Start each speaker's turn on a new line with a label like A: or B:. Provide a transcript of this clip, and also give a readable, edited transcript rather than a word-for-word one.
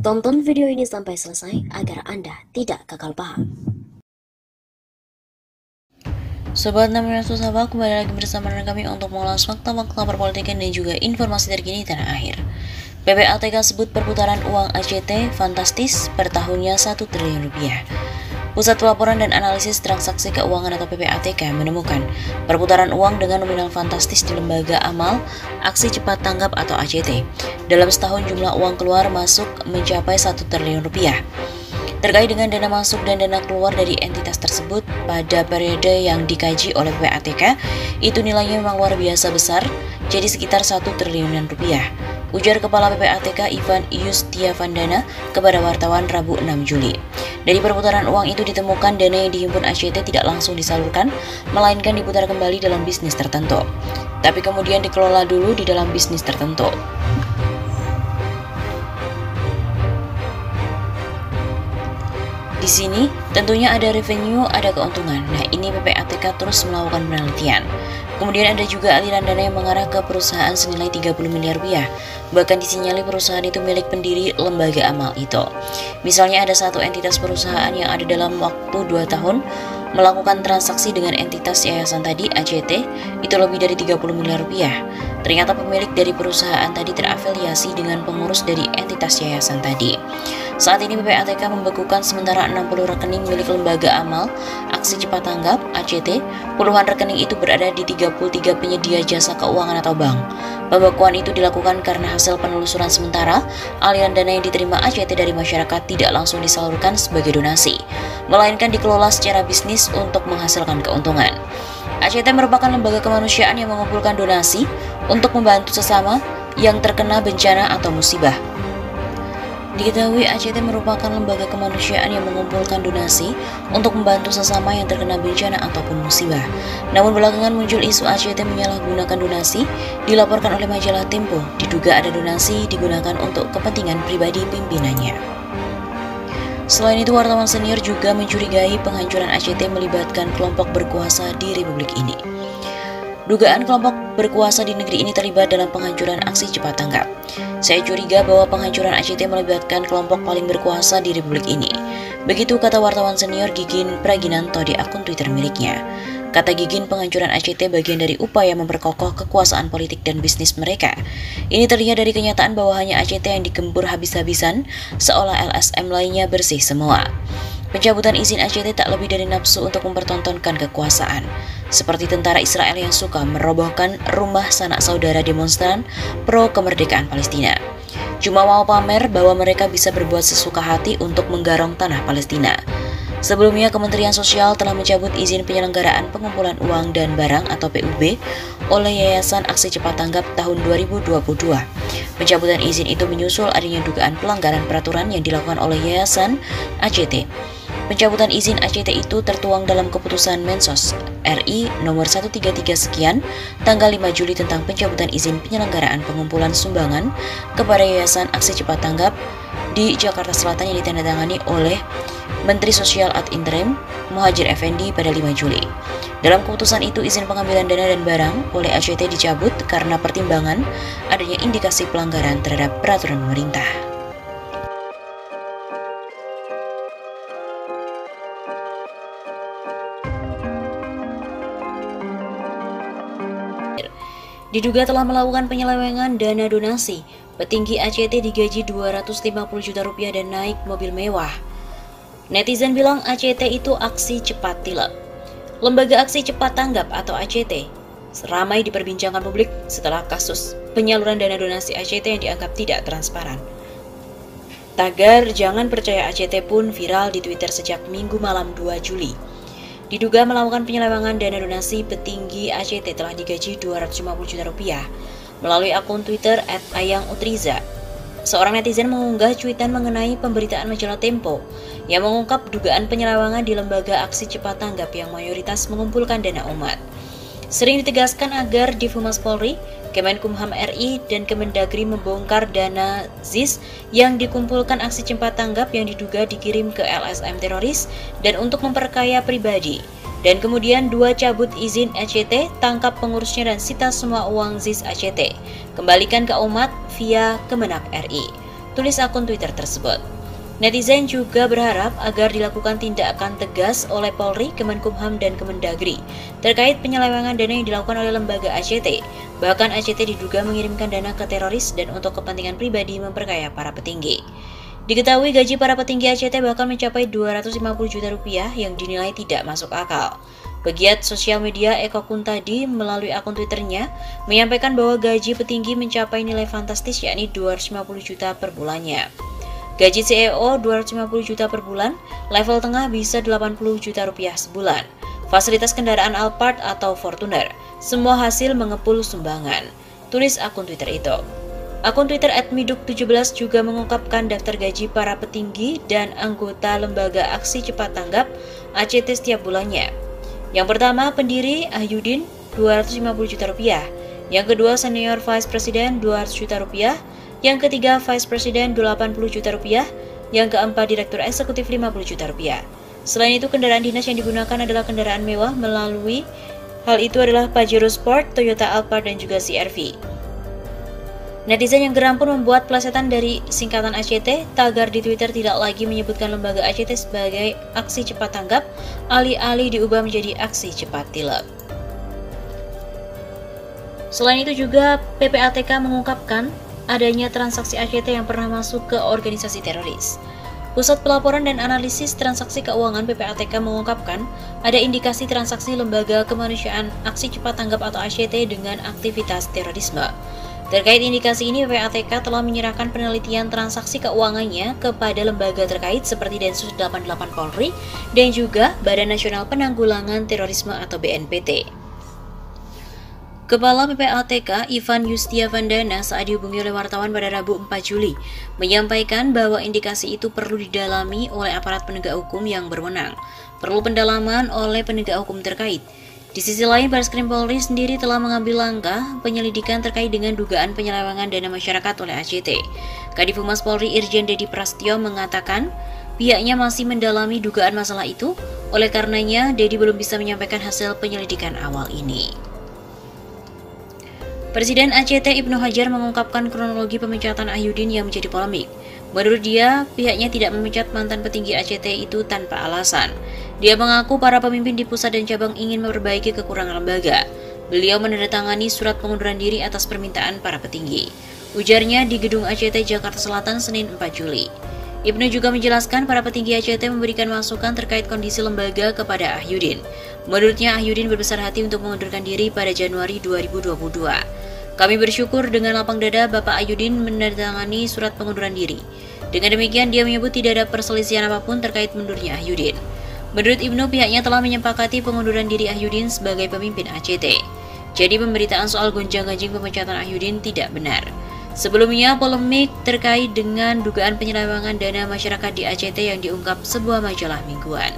A: Tonton video ini sampai selesai agar Anda tidak gagal paham.
B: Sobat Namanya Susah, kembali lagi bersama dengan kami untuk mengulas fakta-fakta perpolitikan dan juga informasi terkini tanah air. PPATK sebut perputaran uang ACT fantastis, per tahunnya 1 triliun rupiah. Pusat Pelaporan dan Analisis Transaksi Keuangan atau PPATK menemukan perputaran uang dengan nominal fantastis di Lembaga Amal Aksi Cepat Tanggap atau ACT. Dalam setahun jumlah uang keluar masuk mencapai 1 triliun rupiah. Terkait dengan dana masuk dan dana keluar dari entitas tersebut pada periode yang dikaji oleh PPATK, itu nilainya memang luar biasa besar, jadi sekitar 1 triliunan rupiah. Ujar Kepala PPATK Ivan Yustiavandana kepada wartawan Rabu 6 Juli. Dari perputaran uang itu ditemukan dana yang dihimpun ACT tidak langsung disalurkan, melainkan diputar kembali dalam bisnis tertentu. Tapi kemudian dikelola dulu di dalam bisnis tertentu. Di sini tentunya ada revenue, ada keuntungan. Nah, ini PPATK terus melakukan penelitian. Kemudian ada juga aliran dana yang mengarah ke perusahaan senilai 30 miliar rupiah. Bahkan disinyalir perusahaan itu milik pendiri lembaga amal itu. Misalnya ada satu entitas perusahaan yang ada dalam waktu 2 tahun melakukan transaksi dengan entitas yayasan tadi ACT itu lebih dari 30 miliar rupiah. Ternyata pemilik dari perusahaan tadi terafiliasi dengan pengurus dari entitas yayasan tadi. Saat ini PPATK membekukan sementara 60 rekening milik lembaga amal Aksi Cepat Tanggap ACT. Puluhan rekening itu berada di 33 penyedia jasa keuangan atau bank. Pembekuan itu dilakukan karena hasil penelusuran sementara aliran dana yang diterima ACT dari masyarakat tidak langsung disalurkan sebagai donasi, melainkan dikelola secara bisnis untuk menghasilkan keuntungan. ACT merupakan lembaga kemanusiaan yang mengumpulkan donasi untuk membantu sesama yang terkena bencana atau musibah. Diketahui ACT merupakan lembaga kemanusiaan yang mengumpulkan donasi untuk membantu sesama yang terkena bencana ataupun musibah. Namun belakangan muncul isu ACT menyalahgunakan donasi, dilaporkan oleh majalah Tempo. Diduga ada donasi digunakan untuk kepentingan pribadi pimpinannya. Selain itu, wartawan senior juga mencurigai penghancuran ACT melibatkan kelompok berkuasa di Republik ini. Dugaan kelompok berkuasa di negeri ini terlibat dalam penghancuran Aksi Cepat Tanggap. Saya curiga bahwa penghancuran ACT melibatkan kelompok paling berkuasa di Republik ini. Begitu kata wartawan senior Gigin Praginanto di akun Twitter miliknya. Kata Gigin, penghancuran ACT bagian dari upaya memperkokoh kekuasaan politik dan bisnis mereka. Ini terlihat dari kenyataan bahwa hanya ACT yang digempur habis-habisan, seolah LSM lainnya bersih semua. Pencabutan izin ACT tak lebih dari nafsu untuk mempertontonkan kekuasaan. Seperti tentara Israel yang suka merobohkan rumah sanak saudara demonstran pro kemerdekaan Palestina. Cuma mau pamer bahwa mereka bisa berbuat sesuka hati untuk menggarong tanah Palestina. Sebelumnya, Kementerian Sosial telah mencabut izin penyelenggaraan pengumpulan uang dan barang atau PUB oleh Yayasan Aksi Cepat Tanggap tahun 2022. Pencabutan izin itu menyusul adanya dugaan pelanggaran peraturan yang dilakukan oleh Yayasan ACT. Pencabutan izin ACT itu tertuang dalam keputusan Mensos RI nomor 133 sekian tanggal 5 Juli tentang pencabutan izin penyelenggaraan pengumpulan sumbangan kepada Yayasan Aksi Cepat Tanggap di Jakarta Selatan yang ditandatangani oleh Menteri Sosial ad interim Muhadjir Effendi pada 5 Juli. Dalam keputusan itu, izin pengambilan dana dan barang oleh ACT dicabut karena pertimbangan adanya indikasi pelanggaran terhadap peraturan pemerintah. Diduga telah melakukan penyelewengan dana donasi, petinggi ACT digaji 250 juta rupiah dan naik mobil mewah. Netizen bilang ACT itu aksi cepat tilep. Lembaga Aksi Cepat Tanggap atau ACT ramai diperbincangkan publik setelah kasus penyaluran dana donasi ACT yang dianggap tidak transparan. Tagar "Jangan Percaya ACT" pun viral di Twitter sejak Minggu malam 2 Juli. Diduga melakukan penyelewengan dana donasi, petinggi ACT telah digaji 250 juta rupiah melalui akun Twitter @ayang_utriza. Seorang netizen mengunggah cuitan mengenai pemberitaan majalah Tempo yang mengungkap dugaan penyelewengan di Lembaga Aksi Cepat Tanggap yang mayoritas mengumpulkan dana umat. Sering ditegaskan agar di Humas Polri, Kemenkumham RI, dan Kemendagri membongkar dana ZIS yang dikumpulkan Aksi Cepat Tanggap yang diduga dikirim ke LSM teroris dan untuk memperkaya pribadi. Dan kemudian 2 cabut izin ACT, tangkap pengurusnya dan sita semua uang ZIS ACT, kembalikan ke umat via Kemenak RI. tulis akun Twitter tersebut. Netizen juga berharap agar dilakukan tindakan tegas oleh Polri, Kemenkumham, dan Kemendagri terkait penyelewengan dana yang dilakukan oleh lembaga ACT. Bahkan ACT diduga mengirimkan dana ke teroris dan untuk kepentingan pribadi memperkaya para petinggi. Diketahui gaji para petinggi ACT bahkan mencapai 250 juta rupiah yang dinilai tidak masuk akal. Pegiat sosial media Eko Kuntadi melalui akun Twitternya menyampaikan bahwa gaji petinggi mencapai nilai fantastis yakni 250 juta per bulannya. Gaji CEO 250 juta per bulan, level tengah bisa 80 juta rupiah sebulan. Fasilitas kendaraan Alphard atau Fortuner, semua hasil mengepul sumbangan. Tulis akun Twitter itu. Akun Twitter @miduk17 juga mengungkapkan daftar gaji para petinggi dan anggota lembaga aksi cepat tanggap ACT setiap bulannya. Yang pertama, pendiri Ahyudin 250 juta rupiah. Yang kedua, senior vice president 200 juta rupiah. Yang ketiga, Vice President 80 juta rupiah. Yang keempat, Direktur Eksekutif 50 juta rupiah. Selain itu, kendaraan dinas yang digunakan adalah kendaraan mewah melalui hal itu adalah Pajero Sport, Toyota Alphard, dan juga CR-V. Netizen yang geram pun membuat plesetan dari singkatan ACT, tagar di Twitter tidak lagi menyebutkan lembaga ACT sebagai aksi cepat tanggap, alih-alih diubah menjadi aksi cepat tilep. Selain itu juga PPATK mengungkapkan adanya transaksi ACT yang pernah masuk ke organisasi teroris. Pusat Pelaporan dan Analisis Transaksi Keuangan PPATK mengungkapkan ada indikasi transaksi lembaga kemanusiaan aksi cepat tanggap atau ACT dengan aktivitas terorisme. Terkait indikasi ini, PPATK telah menyerahkan penelitian transaksi keuangannya kepada lembaga terkait seperti Densus 88 Polri dan juga Badan Nasional Penanggulangan Terorisme atau BNPT. Kepala PPATK Ivan Yustiavandana saat dihubungi oleh wartawan pada Rabu 4 Juli menyampaikan bahwa indikasi itu perlu didalami oleh aparat penegak hukum yang berwenang, perlu pendalaman oleh penegak hukum terkait. Di sisi lain, Bareskrim Polri sendiri telah mengambil langkah penyelidikan terkait dengan dugaan penyelewengan dana masyarakat oleh ACT. Kadif Humas Polri Irjen Dedi Prastyo mengatakan pihaknya masih mendalami dugaan masalah itu, oleh karenanya Dedi belum bisa menyampaikan hasil penyelidikan awal ini. Presiden ACT Ibnu Hajar mengungkapkan kronologi pemecatan Ahyudin yang menjadi polemik. Menurut dia, pihaknya tidak memecat mantan petinggi ACT itu tanpa alasan. Dia mengaku para pemimpin di pusat dan cabang ingin memperbaiki kekurangan lembaga. Beliau menandatangani surat pengunduran diri atas permintaan para petinggi. Ujarnya di Gedung ACT Jakarta Selatan Senin 4 Juli. Ibnu juga menjelaskan para petinggi ACT memberikan masukan terkait kondisi lembaga kepada Ahyudin. Menurutnya, Ahyudin berbesar hati untuk mengundurkan diri pada Januari 2022. Kami bersyukur dengan lapang dada Bapak Ahyudin menandatangani surat pengunduran diri. Dengan demikian, dia menyebut tidak ada perselisihan apapun terkait mundurnya Ahyudin. Menurut Ibnu, pihaknya telah menyepakati pengunduran diri Ahyudin sebagai pemimpin ACT. Jadi pemberitaan soal gonjang-ganjing pemecatan Ahyudin tidak benar. Sebelumnya, polemik terkait dengan dugaan penyelewengan dana masyarakat di ACT yang diungkap sebuah majalah mingguan.